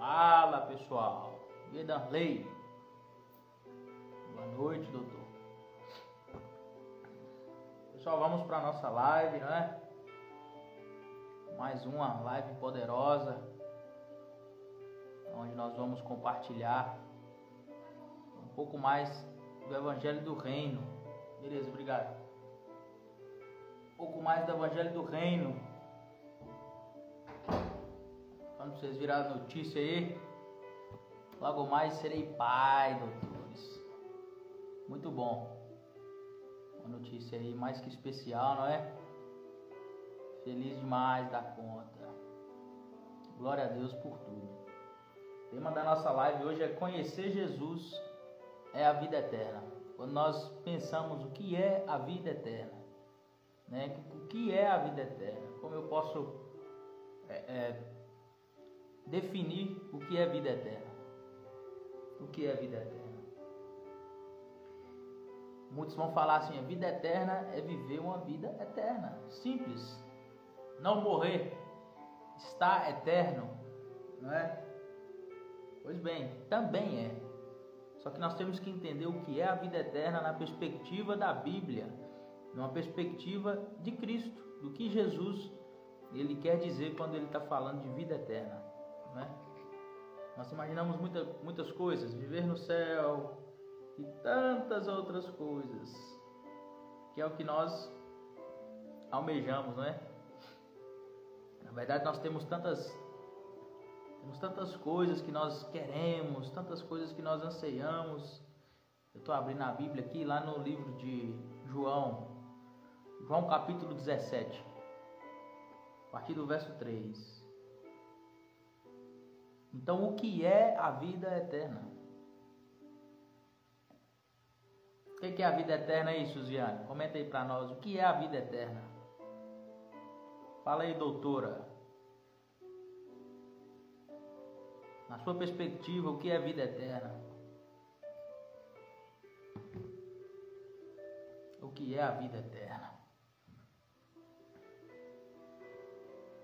Fala, pessoal. E aí, Darley? Boa noite, doutor. Pessoal, vamos para a nossa live, né? Mais uma live poderosa, onde nós vamos compartilhar um pouco mais do Evangelho do Reino. Beleza, obrigado. Um pouco mais do Evangelho do Reino. Quando vocês viram a notícia aí, logo mais serei pai, doutores. Muito bom. Uma notícia aí mais que especial, não é? Feliz demais da conta. Glória a Deus por tudo. O tema da nossa live hoje é conhecer Jesus é a vida eterna. Quando nós pensamos o que é a vida eterna, né? O que é a vida eterna? Como eu posso definir o que é vida eterna? O que é vida eterna? Muitos vão falar assim: a vida eterna é viver uma vida eterna, simples, não morrer, estar eterno, não é? Pois bem, também é. Só que nós temos que entender o que é a vida eterna na perspectiva da Bíblia, numa perspectiva de Cristo, do que Jesus ele quer dizer quando ele está falando de vida eterna, né? Nós imaginamos muitas coisas, viver no céu e tantas outras coisas, que é o que nós almejamos, não é? Na verdade, nós temos tantas coisas que nós queremos, tantas coisas que nós anseiamos. Eu estou abrindo a Bíblia aqui, lá no livro de João capítulo 17, a partir do verso 3. Então, o que é a vida eterna? O que é a vida eterna aí, Suziane? Comenta aí para nós. O que é a vida eterna? Fala aí, doutora. Na sua perspectiva, o que é a vida eterna? O que é a vida eterna?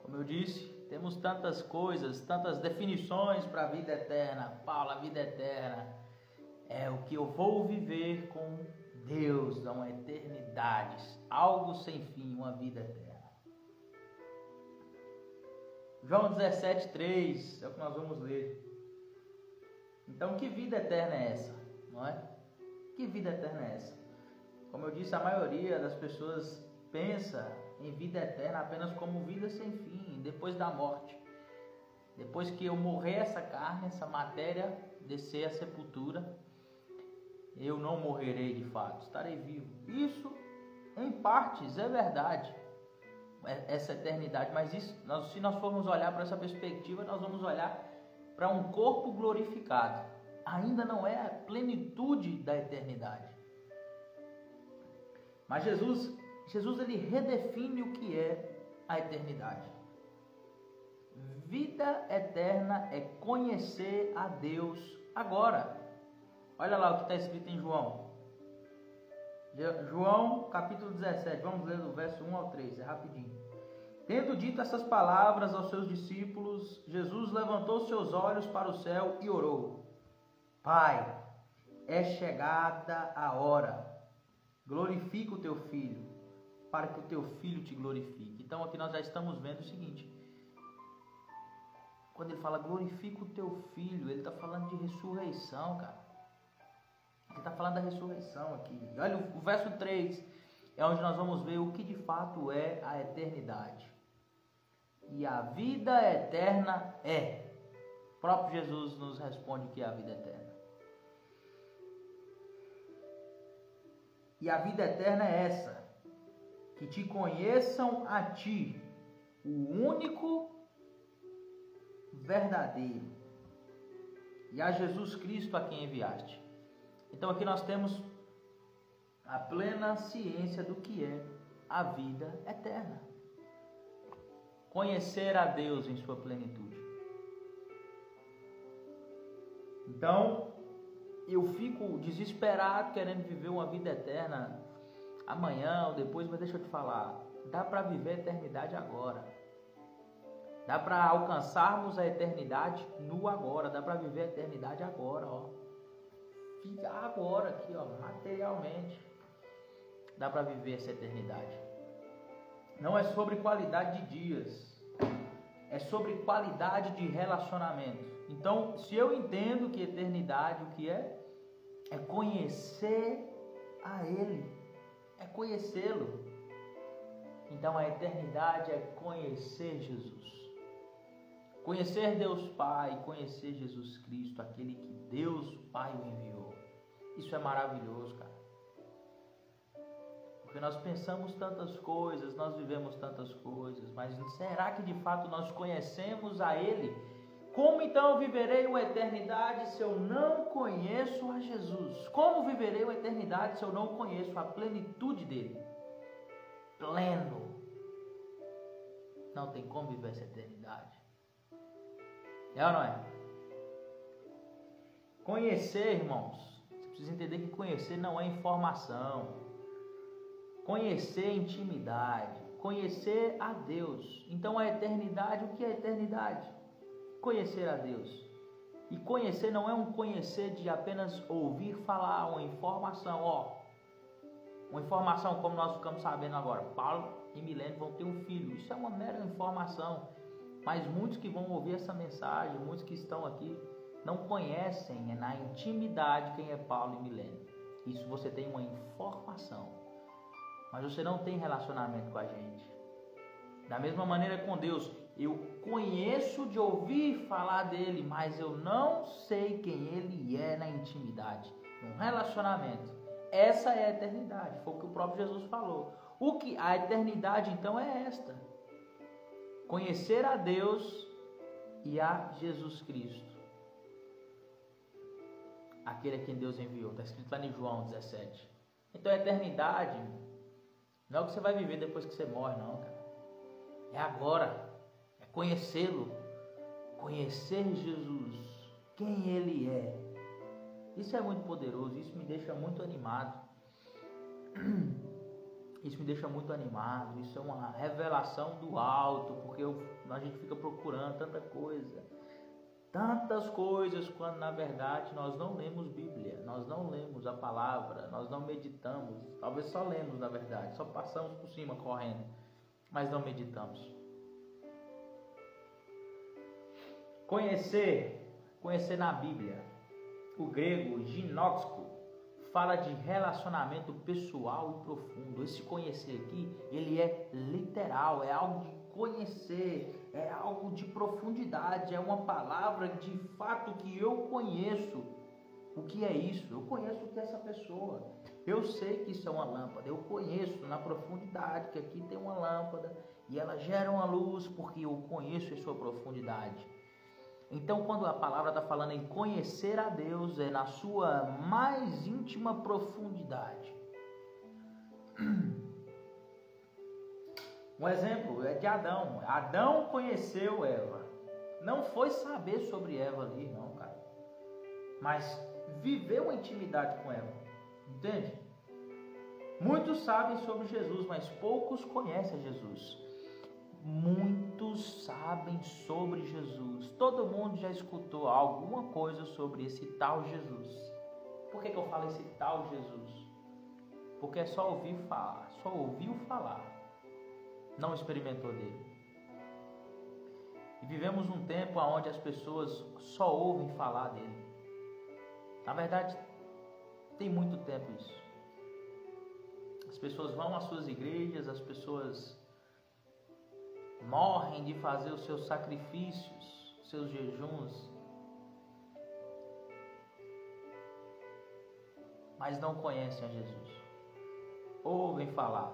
Como eu disse, temos tantas coisas, tantas definições para a vida eterna. Paulo, a vida eterna é o que eu vou viver com Deus, uma eternidade, algo sem fim, uma vida eterna. João 17:3 é o que nós vamos ler. Então, que vida eterna é essa? Não é? Que vida eterna é essa? Como eu disse, a maioria das pessoas pensa em vida eterna apenas como vida sem fim, depois da morte. Depois que eu morrer essa carne, essa matéria, descer a sepultura, eu não morrerei de fato, estarei vivo. Isso, em partes, é verdade, essa eternidade. Mas isso, se nós formos olhar para essa perspectiva, nós vamos olhar para um corpo glorificado. Ainda não é a plenitude da eternidade. Mas Jesus ele redefine o que é a eternidade. Vida eterna é conhecer a Deus agora. Olha lá o que está escrito em João. João capítulo 17, vamos ler do verso 1 ao 3, é rapidinho. Tendo dito essas palavras aos seus discípulos, Jesus levantou seus olhos para o céu e orou: Pai, é chegada a hora. Glorifica o teu filho, para que o teu filho te glorifique. Então aqui nós já estamos vendo o seguinte: quando ele fala glorifica o teu filho, ele está falando de ressurreição, cara. Ele está falando da ressurreição aqui. Olha, o verso 3 é onde nós vamos ver o que de fato é a eternidade. E a vida eterna é. O próprio Jesus nos responde que é a vida eterna. E a vida eterna é essa: que te conheçam a ti, o único verdadeiro, e a Jesus Cristo a quem enviaste. Então aqui nós temos a plena ciência do que é a vida eterna. Conhecer a Deus em sua plenitude. Então, eu fico desesperado querendo viver uma vida eterna amanhã ou depois, mas deixa eu te falar, dá para viver a eternidade agora. Dá para alcançarmos a eternidade no agora. Dá para viver a eternidade agora, ó. Agora aqui, ó, materialmente. Dá para viver essa eternidade. Não é sobre qualidade de dias. É sobre qualidade de relacionamento. Então, se eu entendo que eternidade o que é conhecer a Ele. É conhecê-lo. Então, a eternidade é conhecer Jesus. Conhecer Deus Pai, conhecer Jesus Cristo, aquele que Deus Pai o enviou. Isso é maravilhoso, cara. Porque nós pensamos tantas coisas, nós vivemos tantas coisas, mas será que de fato nós conhecemos a Ele? Como então eu viverei uma eternidade se eu não conheço a Jesus? Como viverei uma eternidade se eu não conheço a plenitude dele? Pleno. Não tem como viver essa eternidade. É ou não é? Conhecer, irmãos, você precisa entender que conhecer não é informação. Conhecer é intimidade. Conhecer a Deus. Então a eternidade, o que é eternidade? Conhecer a Deus. E conhecer não é um conhecer de apenas ouvir falar, uma informação, ó. Uma informação como nós ficamos sabendo agora. Paulo e Milene vão ter um filho. Isso é uma mera informação. Mas muitos que vão ouvir essa mensagem, muitos que estão aqui, não conhecem na intimidade quem é Paulo e Milene. Isso você tem uma informação. Mas você não tem relacionamento com a gente. Da mesma maneira com Deus, eu conheço de ouvir falar dele, mas eu não sei quem ele é na intimidade, no relacionamento. Essa é a eternidade, foi o que o próprio Jesus falou. A eternidade então é esta: conhecer a Deus e a Jesus Cristo, aquele a quem Deus enviou. Está escrito lá em João 17. Então a eternidade não é o que você vai viver depois que você morre, não, cara. É agora. É conhecê-lo. Conhecer Jesus. Quem Ele é. Isso é muito poderoso. Isso me deixa muito animado. Isso me deixa muito animado. Isso é uma revelação do alto. Porque a gente fica procurando tanta coisa. Tantas coisas, quando na verdade nós não lemos Bíblia, nós não lemos a palavra, nós não meditamos, talvez só lemos na verdade, só passamos por cima correndo, mas não meditamos. Conhecer na Bíblia, o grego ginóxico fala de relacionamento pessoal e profundo. Esse conhecer aqui, ele é literal, é algo de conhecer, é algo de profundidade, é uma palavra de fato que eu conheço. O que é isso? Eu conheço o que é essa pessoa. Eu sei que isso é uma lâmpada, eu conheço na profundidade que aqui tem uma lâmpada e ela gera uma luz porque eu conheço a sua profundidade. Então, quando a palavra está falando em conhecer a Deus, é na sua mais íntima profundidade. Um exemplo é de Adão. Adão conheceu Eva. Não foi saber sobre Eva ali, não, cara. Mas viveu uma intimidade com ela. Entende? Muitos sabem sobre Jesus, mas poucos conhecem Jesus. Muitos sabem sobre Jesus. Todo mundo já escutou alguma coisa sobre esse tal Jesus. Por que eu falo esse tal Jesus? Porque é só ouvir falar, só ouviu falar, não experimentou dele. E vivemos um tempo onde as pessoas só ouvem falar dele. Na verdade, tem muito tempo isso. As pessoas vão às suas igrejas, as pessoas morrem de fazer os seus sacrifícios, os seus jejuns, mas não conhecem a Jesus. Ouvem falar,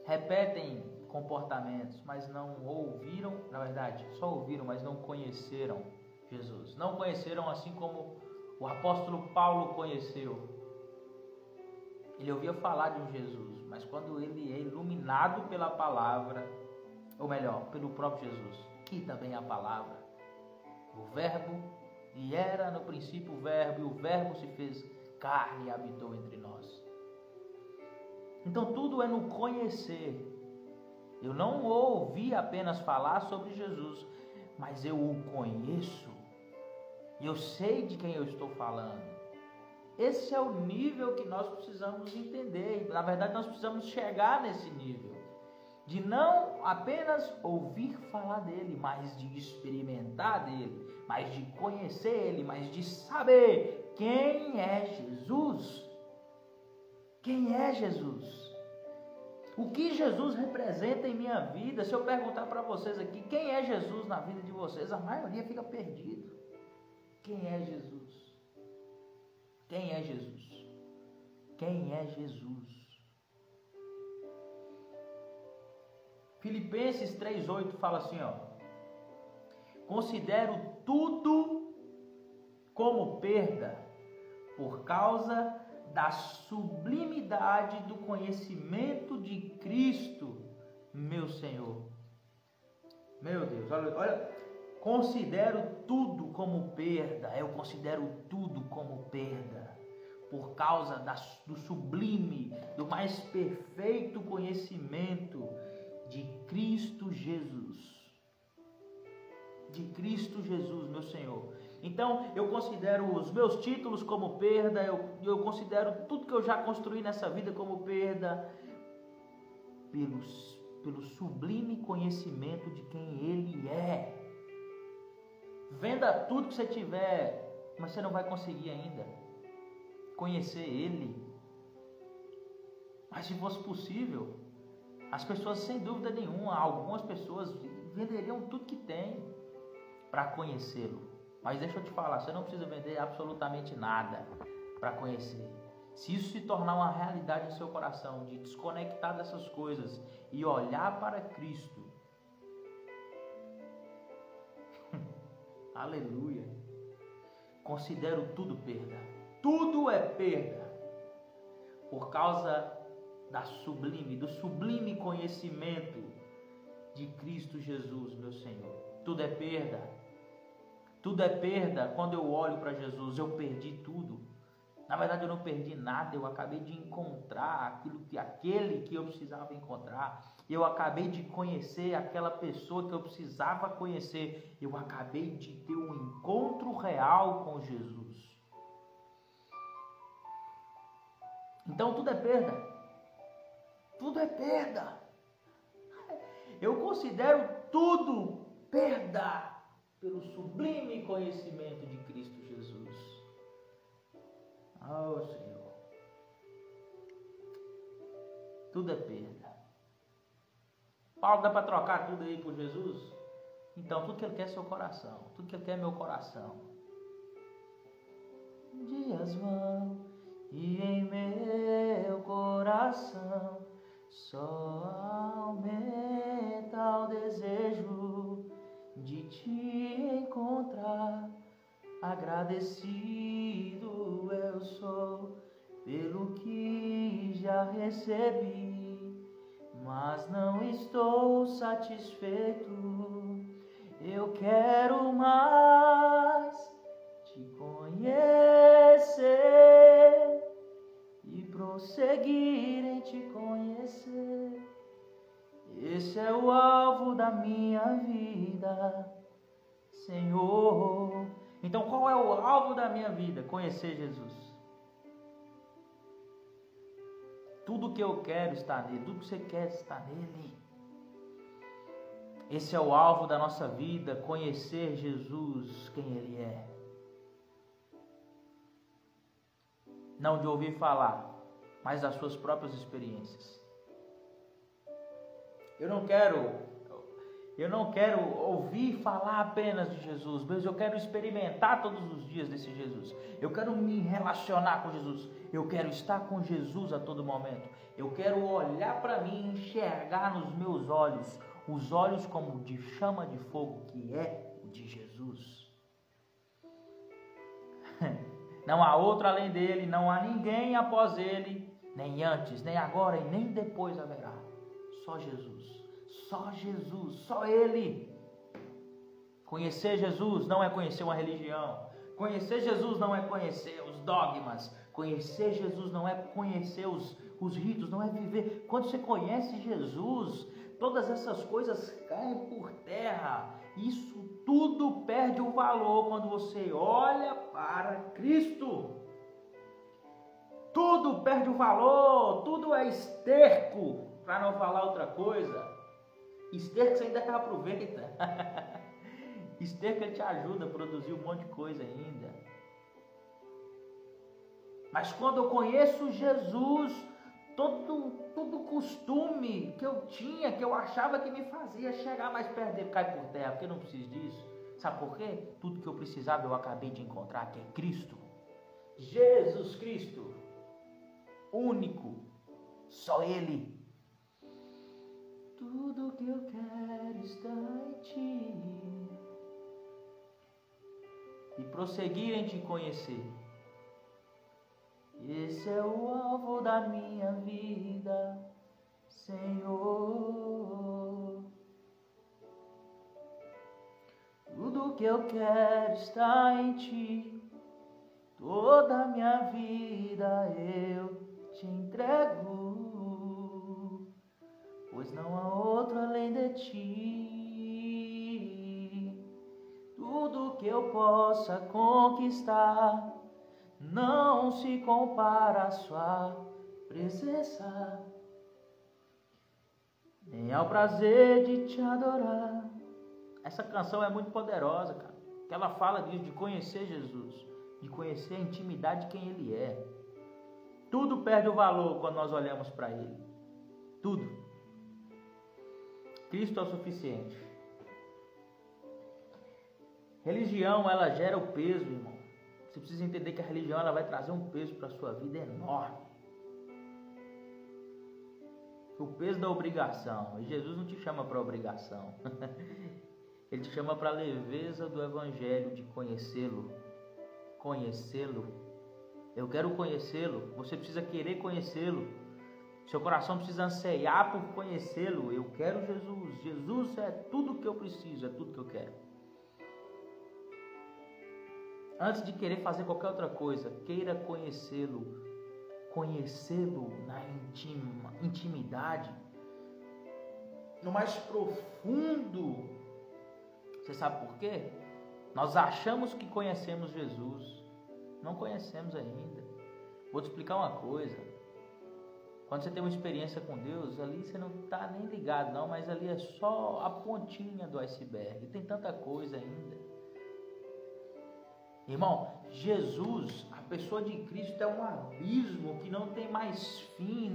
repetem comportamentos, mas não ouviram, na verdade, só ouviram, mas não conheceram Jesus. Não conheceram assim como o apóstolo Paulo conheceu. Ele ouvia falar de um Jesus, mas quando ele é iluminado pela palavra, ou melhor, pelo próprio Jesus, que também é a palavra, o verbo, e era no princípio o verbo, e o verbo se fez carne e habitou entre nós. Então tudo é no conhecer. Eu não ouvi apenas falar sobre Jesus, mas eu o conheço. E eu sei de quem eu estou falando. Esse é o nível que nós precisamos entender. Na verdade, nós precisamos chegar nesse nível. De não apenas ouvir falar dele, mas de experimentar dele, mas de conhecer ele, mas de saber quem é Jesus. Quem é Jesus? O que Jesus representa em minha vida? Se eu perguntar para vocês aqui, quem é Jesus na vida de vocês? A maioria fica perdido. Quem é Jesus? Quem é Jesus? Quem é Jesus? Filipenses 3:8 fala assim, ó: considero tudo como perda por causa da sublimidade do conhecimento de Cristo, meu Senhor. Meu Deus, olha, considero tudo como perda, eu considero tudo como perda, por causa do sublime, do mais perfeito conhecimento de Cristo Jesus. De Cristo Jesus, meu Senhor. Então, eu considero os meus títulos como perda, eu considero tudo que eu já construí nessa vida como perda, pelo sublime conhecimento de quem Ele é. Venda tudo que você tiver, mas você não vai conseguir ainda conhecer Ele. Mas se fosse possível, as pessoas, sem dúvida nenhuma, algumas pessoas venderiam tudo que tem para conhecê-lo. Mas deixa eu te falar, você não precisa vender absolutamente nada para conhecer. Se isso se tornar uma realidade em seu coração, de desconectar dessas coisas e olhar para Cristo, aleluia, considero tudo perda. Tudo é perda por causa do sublime conhecimento de Cristo Jesus, meu Senhor. Tudo é perda. Tudo é perda quando eu olho para Jesus. Eu perdi tudo. Na verdade, eu não perdi nada. Eu acabei de encontrar aquele que eu precisava encontrar. Eu acabei de conhecer aquela pessoa que eu precisava conhecer. Eu acabei de ter um encontro real com Jesus. Então, tudo é perda. Tudo é perda. Eu considero tudo perda pelo sublime conhecimento de Cristo Jesus. Oh, Senhor. Tudo é perda. Paulo, dá para trocar tudo aí por Jesus? Então, tudo que Ele quer é seu coração. Tudo que Ele quer é meu coração. Dias vão e em meu coração só aumenta o desejo de te encontrar. Agradecido eu sou pelo que já recebi, mas não estou satisfeito. Eu quero mais te conhecer e prosseguir em te conhecer. Esse é o alvo da minha vida, Senhor. Então, qual é o alvo da minha vida? Conhecer Jesus. Tudo que eu quero está nele, tudo que você quer está nele. Esse é o alvo da nossa vida, conhecer Jesus, quem Ele é. Não de ouvir falar, mas das suas próprias experiências. Eu não quero ouvir falar apenas de Jesus, mas eu quero experimentar todos os dias desse Jesus. Eu quero me relacionar com Jesus. Eu quero estar com Jesus a todo momento. Eu quero olhar para mim e enxergar nos meus olhos, os olhos como de chama de fogo, que é o de Jesus. Não há outro além dele, não há ninguém após ele, nem antes, nem agora e nem depois haverá. Só Jesus, só Jesus, só Ele. Conhecer Jesus não é conhecer uma religião. Conhecer Jesus não é conhecer os dogmas. Conhecer Jesus não é conhecer os ritos, não é viver. Quando você conhece Jesus, todas essas coisas caem por terra. Isso tudo perde o valor quando você olha para Cristo. Tudo perde o valor, tudo é esterco, para não falar outra coisa. Esterco você ainda aproveita. Esterco ele te ajuda a produzir um monte de coisa ainda. Mas quando eu conheço Jesus, todo costume que eu tinha, que eu achava que me fazia chegar mais perto dele, cai por terra, porque eu não preciso disso. Sabe por quê? Tudo que eu precisava eu acabei de encontrar, que é Cristo. Jesus Cristo. Único. Só Ele. Tudo que eu quero está em Ti. E prosseguir em Te conhecer. Esse é o alvo da minha vida, Senhor. Tudo que eu quero está em Ti. Toda a minha vida eu Te entrego, pois não há outro além de Ti. Tudo que eu possa conquistar não se compara à Sua presença, nem ao prazer de Te adorar. Essa canção é muito poderosa, cara, que ela fala disso, de conhecer Jesus, de conhecer a intimidade de quem Ele é. Tudo perde o valor quando nós olhamos para Ele. Tudo. Cristo é o suficiente. Religião, ela gera o peso, irmão. Você precisa entender que a religião ela vai trazer um peso para a sua vida enorme. O peso da obrigação. E Jesus não te chama para obrigação. Ele te chama para a leveza do Evangelho, de conhecê-lo. Conhecê-lo. Eu quero conhecê-lo. Você precisa querer conhecê-lo. Seu coração precisa anseiar por conhecê-lo. Eu quero Jesus. Jesus é tudo que eu preciso, é tudo que eu quero. Antes de querer fazer qualquer outra coisa, queira conhecê-lo. Conhecê-lo na intimidade, no mais profundo. Você sabe por quê? Nós achamos que conhecemos Jesus, não conhecemos ainda. Vou te explicar uma coisa. Quando você tem uma experiência com Deus, ali você não está nem ligado não, mas ali é só a pontinha do iceberg. Tem tanta coisa ainda. Irmão, Jesus, a pessoa de Cristo é um abismo que não tem mais fim,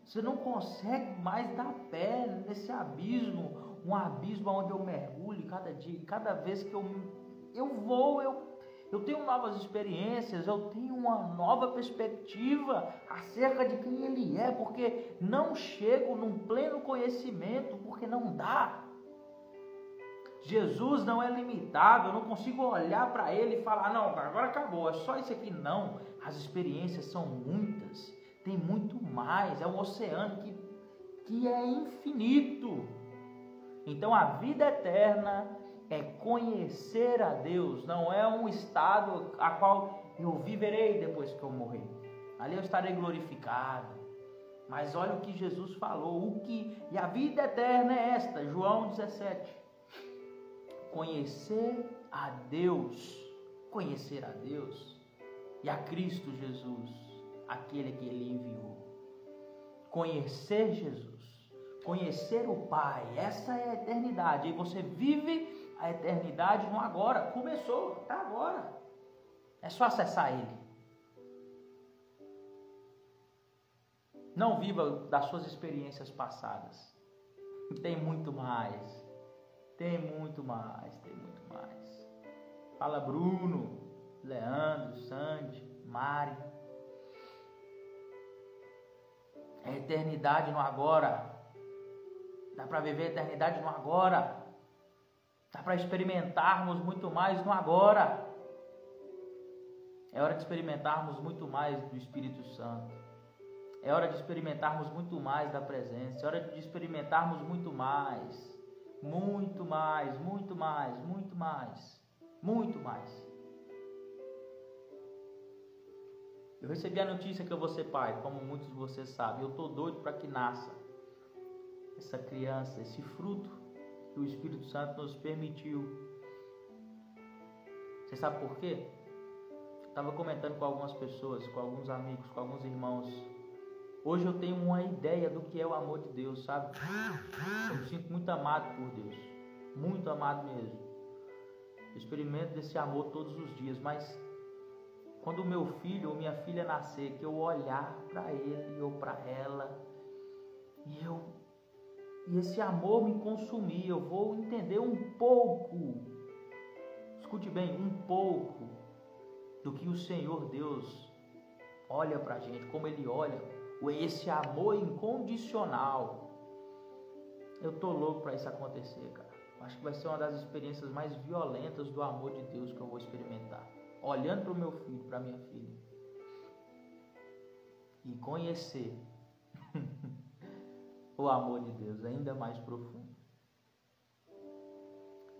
você não consegue mais dar pé nesse abismo, um abismo onde eu mergulho cada dia, cada vez que eu vou, eu tenho novas experiências, eu tenho uma nova perspectiva acerca de quem Ele é, porque não chego num pleno conhecimento, porque não dá. Jesus não é limitado, eu não consigo olhar para Ele e falar, não, agora acabou, é só isso aqui. Não, as experiências são muitas, tem muito mais, é um oceano que é infinito. Então a vida eterna é conhecer a Deus, não é um estado a qual eu viverei depois que eu morrer. Ali eu estarei glorificado. Mas olha o que Jesus falou, e a vida eterna é esta, João 17. Conhecer a Deus e a Cristo Jesus, aquele que Ele enviou. Conhecer Jesus, conhecer o Pai, essa é a eternidade. E você vive a eternidade no agora, começou, está agora. É só acessar Ele. Não viva das suas experiências passadas. Tem muito mais. Tem muito mais. Fala Bruno, Leandro, Sandy, Mari. É eternidade no agora. Dá para viver a eternidade no agora. Dá para experimentarmos muito mais no agora. É hora de experimentarmos muito mais do Espírito Santo. É hora de experimentarmos muito mais da presença. É hora de experimentarmos muito mais. Muito mais. Eu recebi a notícia que eu vou ser pai, como muitos de vocês sabem. Eu estou doido para que nasça. essa criança, esse fruto que o Espírito Santo nos permitiu. Você sabe por quê? Eu estava comentando com algumas pessoas, com alguns amigos, com alguns irmãos. Hoje eu tenho uma ideia do que é o amor de Deus, sabe? Eu me sinto muito amado por Deus, muito amado mesmo. Eu experimento desse amor todos os dias, mas quando o meu filho ou minha filha nascer, que eu olhar para ele ou para ela e esse amor me consumir, eu vou entender um pouco, escute bem, um pouco do que o Senhor Deus olha para a gente, como Ele olha, esse amor incondicional. Eu tô louco para isso acontecer, cara. Acho que vai ser uma das experiências mais violentas do amor de Deus que eu vou experimentar. Olhando para o meu filho, para minha filha, e conhecer o amor de Deus ainda mais profundo.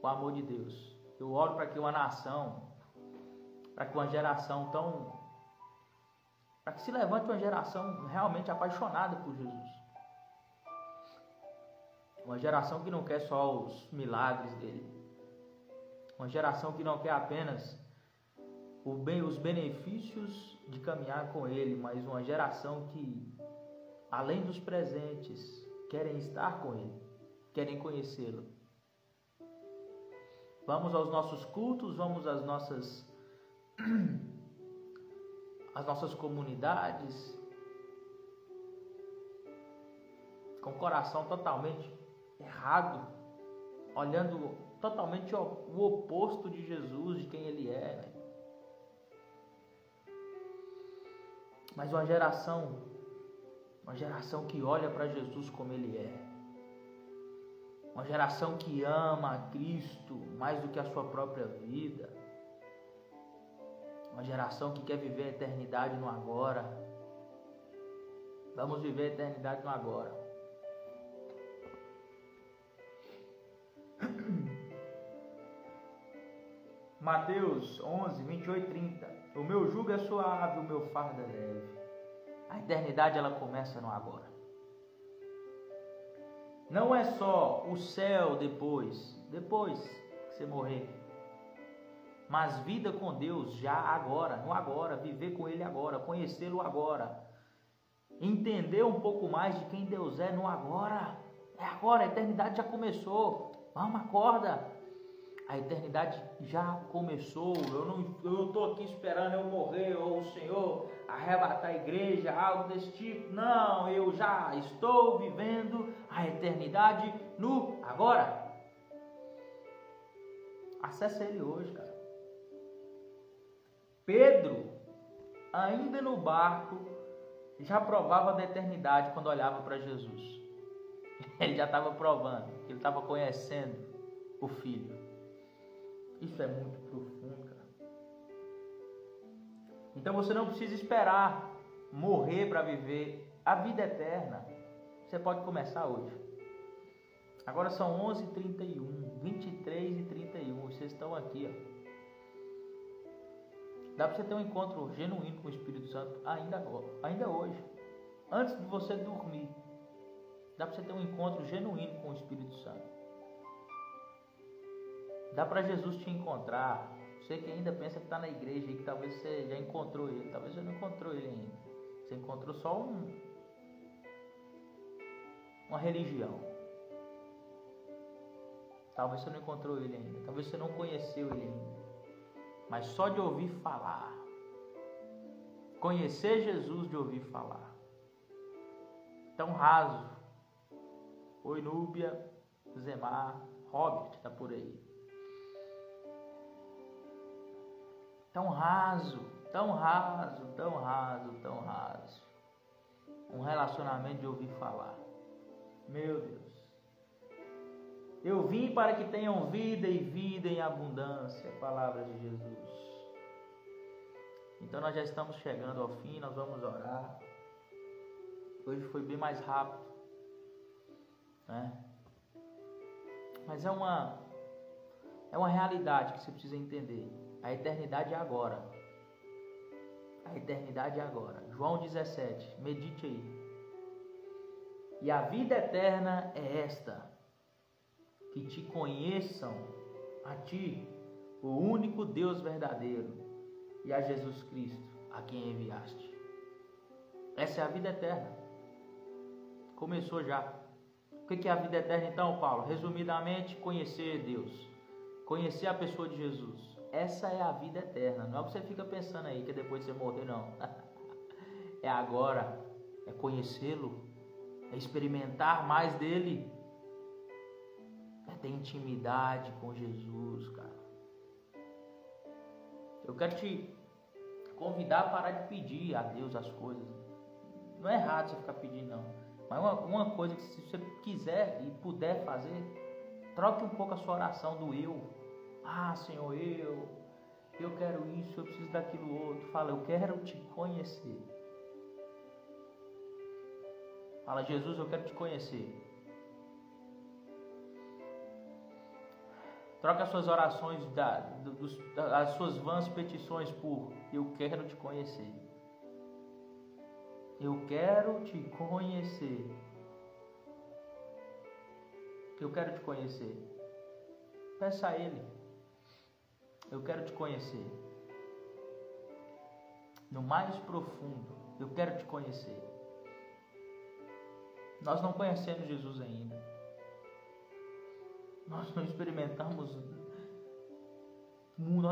O amor de Deus. Eu oro para que uma nação, para que uma geração para que se levante uma geração realmente apaixonada por Jesus. Uma geração que não quer só os milagres dele. Uma geração que não quer apenas os benefícios de caminhar com ele, mas uma geração que, além dos presentes, querem estar com ele, querem conhecê-lo. Vamos aos nossos cultos, vamos às nossas comunidades com o coração totalmente errado, olhando totalmente o oposto de Jesus, de quem ele é, né? Mas uma geração que olha para Jesus como ele é, uma geração que ama a Cristo mais do que a sua própria vida, uma geração que quer viver a eternidade no agora. Vamos viver a eternidade no agora. Mateus 11, 28 e 30. O meu jugo é suave, o meu fardo é leve. A eternidade, ela começa no agora. Não é só o céu depois que você morrer. Mas vida com Deus já agora, no agora, viver com Ele agora, conhecê-lo agora. Entender um pouco mais de quem Deus é no agora. É agora, a eternidade já começou. Vamos, acorda. A eternidade já começou. Eu não estou aqui esperando eu morrer ou o Senhor arrebatar a igreja, algo desse tipo. Não, eu já estou vivendo a eternidade no agora. Acesse ele hoje, cara. Pedro, ainda no barco, já provava da eternidade quando olhava para Jesus. Ele já estava provando, ele estava conhecendo o Filho. Isso é muito profundo, cara. Então você não precisa esperar morrer para viver a vida eterna. Você pode começar hoje. Agora são 11h31, 23h31. Vocês estão aqui, ó. Dá para você ter um encontro genuíno com o Espírito Santo ainda hoje. Antes de você dormir. Dá para você ter um encontro genuíno com o Espírito Santo. Dá para Jesus te encontrar. Você que ainda pensa que está na igreja e que talvez você já encontrou ele. Talvez você não encontrou ele ainda. Você encontrou só uma religião. Talvez você não encontrou ele ainda. Talvez você não conheceu ele ainda. Mas só de ouvir falar. Conhecer Jesus de ouvir falar. Tão raso. Oi, Núbia, Zemar, Robert está por aí. Tão raso. Um relacionamento de ouvir falar. Meu Deus. Eu vim para que tenham vida e vida em abundância. Palavra de Jesus. Então nós já estamos chegando ao fim, nós vamos orar. Hoje foi bem mais rápido, né? Mas é uma realidade que você precisa entender. A eternidade é agora. A eternidade é agora. João 17, medite aí. E a vida eterna é esta: que te conheçam a ti, o único Deus verdadeiro, e a Jesus Cristo, a quem enviaste. Essa é a vida eterna. Começou já. O que é a vida eterna então, Paulo? Resumidamente, conhecer Deus, conhecer a pessoa de Jesus. Essa é a vida eterna. Não é o que você fica pensando aí, que depois você morrer, não. É agora, é conhecê-lo, é experimentar mais dele, é ter intimidade com Jesus, cara. Eu quero te convidar a parar de pedir a Deus as coisas. Não é errado você ficar pedindo, não. Mas uma coisa que, se você quiser e puder fazer, troque um pouco a sua oração do eu. Ah, Senhor, eu quero isso, eu preciso daquilo outro. Fala, eu quero te conhecer. Fala, Jesus, eu quero te conhecer. Troca as suas orações, as suas vãs petições por eu quero te conhecer. Eu quero te conhecer. Eu quero te conhecer. Peça a Ele. Eu quero te conhecer. No mais profundo, eu quero te conhecer. Nós não conhecemos Jesus ainda. Nós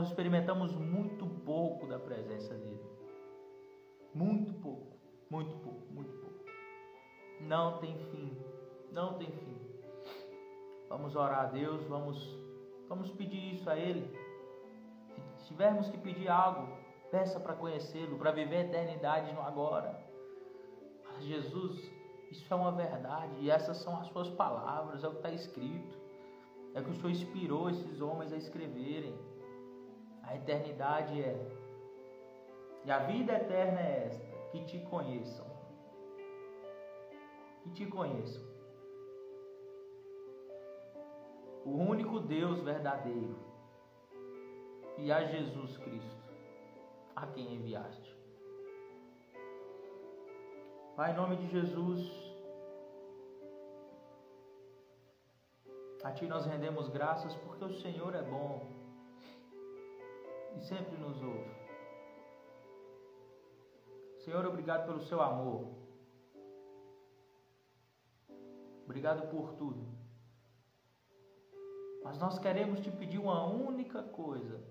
experimentamos muito pouco da presença dele. Muito pouco. Muito pouco, muito pouco. Não tem fim, não tem fim. Vamos orar a Deus, vamos pedir isso a Ele. Se tivermos que pedir algo, peça para conhecê-lo, para viver a eternidade no agora. Jesus, isso é uma verdade e essas são as suas palavras, é o que está escrito. É o que o Senhor inspirou esses homens a escreverem. A eternidade é, e a vida eterna é esta: que te conheçam. Que te conheçam. O único Deus verdadeiro e a Jesus Cristo, a quem enviaste. Pai, em nome de Jesus, a Ti nós rendemos graças porque o Senhor é bom e sempre nos ouve. Senhor, obrigado pelo Seu amor. Obrigado por tudo. Mas nós queremos Te pedir uma única coisa.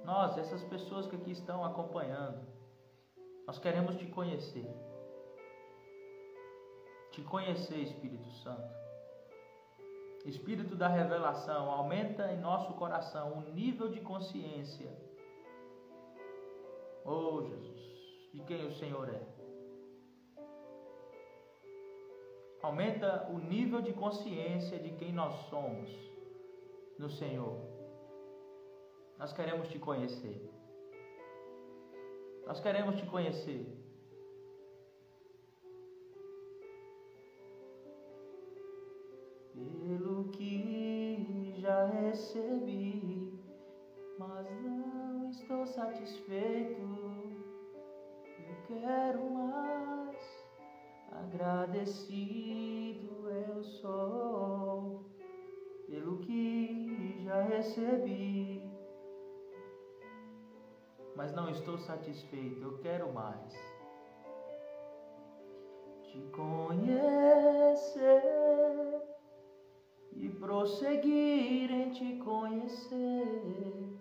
Nós, essas pessoas que aqui estão acompanhando, nós queremos Te conhecer. Te conhecer, Espírito Santo. Espírito da revelação, aumenta em nosso coração o nível de consciência. Oh, Jesus, de quem o Senhor é. Aumenta o nível de consciência de quem nós somos no Senhor. Nós queremos Te conhecer. Nós queremos Te conhecer. Pelo que já recebi, mas não estou satisfeito. Eu quero mais. Agradecido eu sou pelo que já recebi, mas não estou satisfeito. Eu quero mais. Te conhecer e prosseguir em Te conhecer.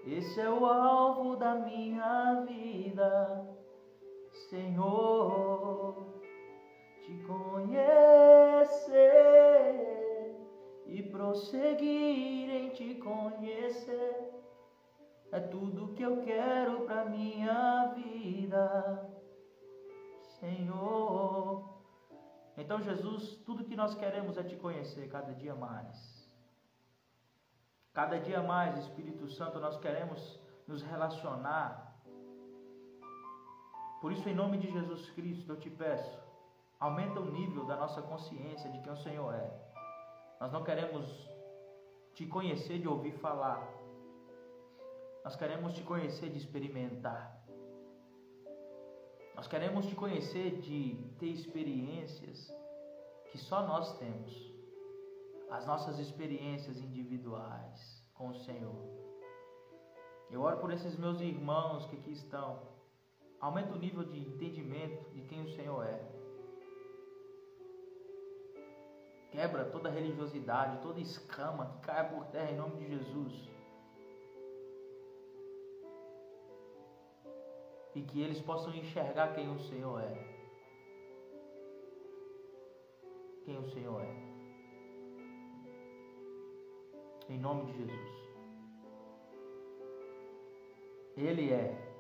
Esse é o alvo da minha vida, Senhor. Te conhecer e prosseguir em Te conhecer é tudo que eu quero para minha vida, Senhor. Então, Jesus, tudo que nós queremos é Te conhecer cada dia mais. Cada dia mais, Espírito Santo, nós queremos nos relacionar. Por isso, em nome de Jesus Cristo, eu Te peço, aumenta o nível da nossa consciência de quem o Senhor é. Nós não queremos Te conhecer de ouvir falar. Nós queremos Te conhecer de experimentar. Nós queremos te conhecer, de ter experiências que só nós temos. As nossas experiências individuais com o Senhor. Eu oro por esses meus irmãos que aqui estão. Aumenta o nível de entendimento de quem o Senhor é. Quebra toda religiosidade, toda escama que caia por terra em nome de Jesus. E que eles possam enxergar quem o Senhor é. Quem o Senhor é. Em nome de Jesus. Ele é.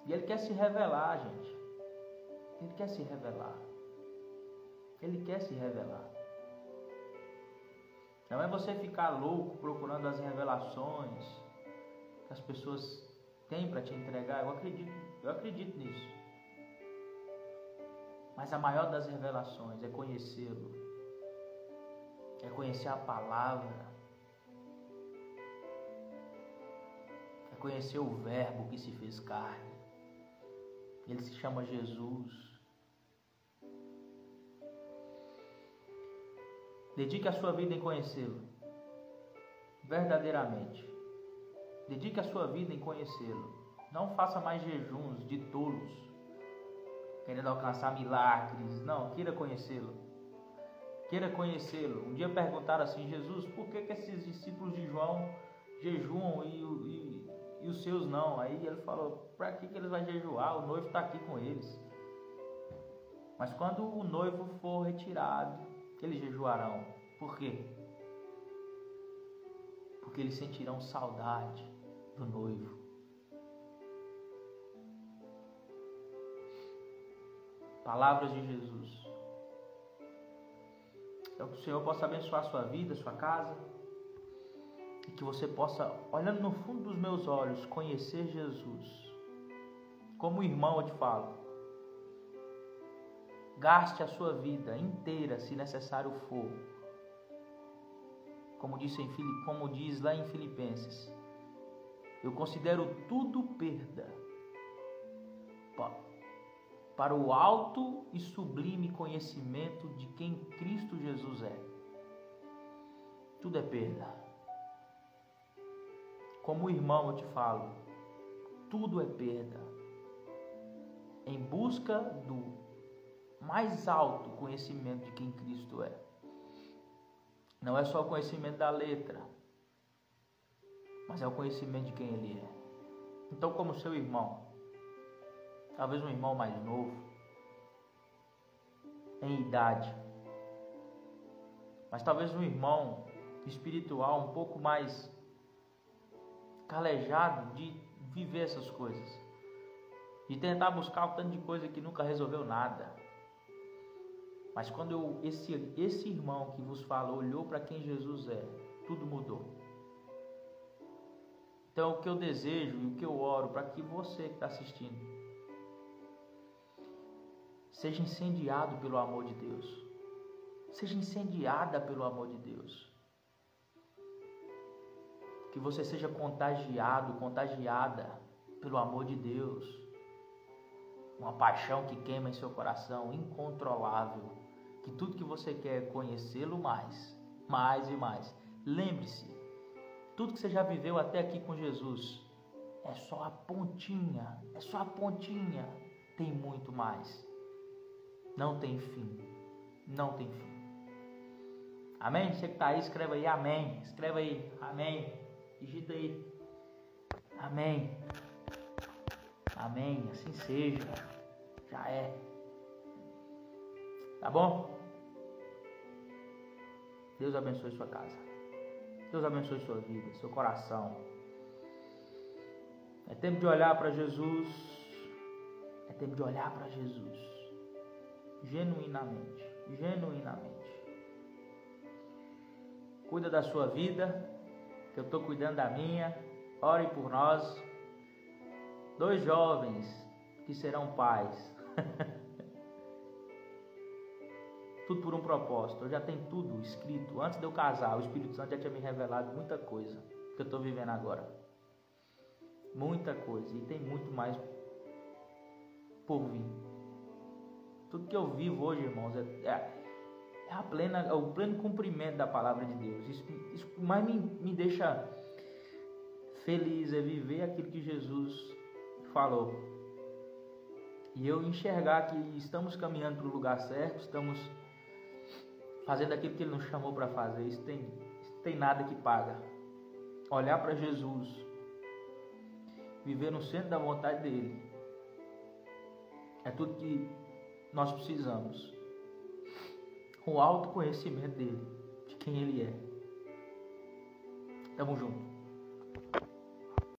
E Ele quer se revelar, gente. Ele quer se revelar. Ele quer se revelar. Não é você ficar louco procurando as revelações que as pessoas têm para te entregar. Eu acredito nisso. Mas a maior das revelações é conhecê-lo. É conhecer a palavra. É conhecer o Verbo que se fez carne. Ele se chama Jesus. Dedique a sua vida em conhecê-lo. Verdadeiramente. Dedique a sua vida em conhecê-lo. Não faça mais jejuns de tolos, querendo alcançar milagres. Não, queira conhecê-lo. Queira conhecê-lo. Um dia perguntaram assim: Jesus, por que esses discípulos de João jejuam e os seus não? Aí ele falou: para que eles vão jejuar? O noivo está aqui com eles. Mas quando o noivo for retirado, eles jejuarão. Por quê? Porque eles sentirão saudade do noivo. Palavras de Jesus. Então que o Senhor possa abençoar a sua vida, a sua casa, e que você possa, olhando no fundo dos meus olhos, conhecer Jesus. Como irmão eu te falo, gaste a sua vida inteira, se necessário for. Como diz lá em Filipenses, eu considero tudo perda para o alto e sublime conhecimento de quem Cristo Jesus é. Tudo é perda. Como irmão eu te falo, tudo é perda. Em busca do mais alto conhecimento de quem Cristo é. Não é só o conhecimento da letra, mas é o conhecimento de quem Ele é. Então, como seu irmão, talvez um irmão mais novo, em idade, mas talvez um irmão espiritual um pouco mais calejado de viver essas coisas, de tentar buscar um tanto de coisa que nunca resolveu nada. Mas quando esse irmão que vos fala olhou para quem Jesus é, tudo mudou. Então o que eu desejo e o que eu oro para que você que está assistindo seja incendiado pelo amor de Deus. Seja incendiada pelo amor de Deus. Que você seja contagiado, contagiada pelo amor de Deus. Uma paixão que queima em seu coração, incontrolável. Que tudo que você quer é conhecê-lo mais e mais. Lembre-se, tudo que você já viveu até aqui com Jesus é só a pontinha, tem muito mais. Não tem fim, não tem fim. Amém? Você que está aí, escreva aí amém, escreva aí amém, digita aí amém, amém, assim seja, já é. Tá bom? Deus abençoe sua casa. Deus abençoe sua vida, seu coração. É tempo de olhar para Jesus. É tempo de olhar para Jesus. Genuinamente. Cuida da sua vida, que eu estou cuidando da minha. Ore por nós. 2 jovens que serão pais. Tudo por um propósito. Eu já tenho tudo escrito. Antes de eu casar, o Espírito Santo já tinha me revelado muita coisa que eu estou vivendo agora. Muita coisa. E tem muito mais por vir. Tudo que eu vivo hoje, irmãos, é o pleno cumprimento da palavra de Deus. Isso mais me deixa feliz, é viver aquilo que Jesus falou. E eu enxergar que estamos caminhando para o lugar certo, estamos fazendo aquilo que Ele nos chamou para fazer. Isso tem nada que paga. Olhar para Jesus, viver no centro da vontade dEle, é tudo que nós precisamos. O autoconhecimento dEle, de quem Ele é. Tamo junto.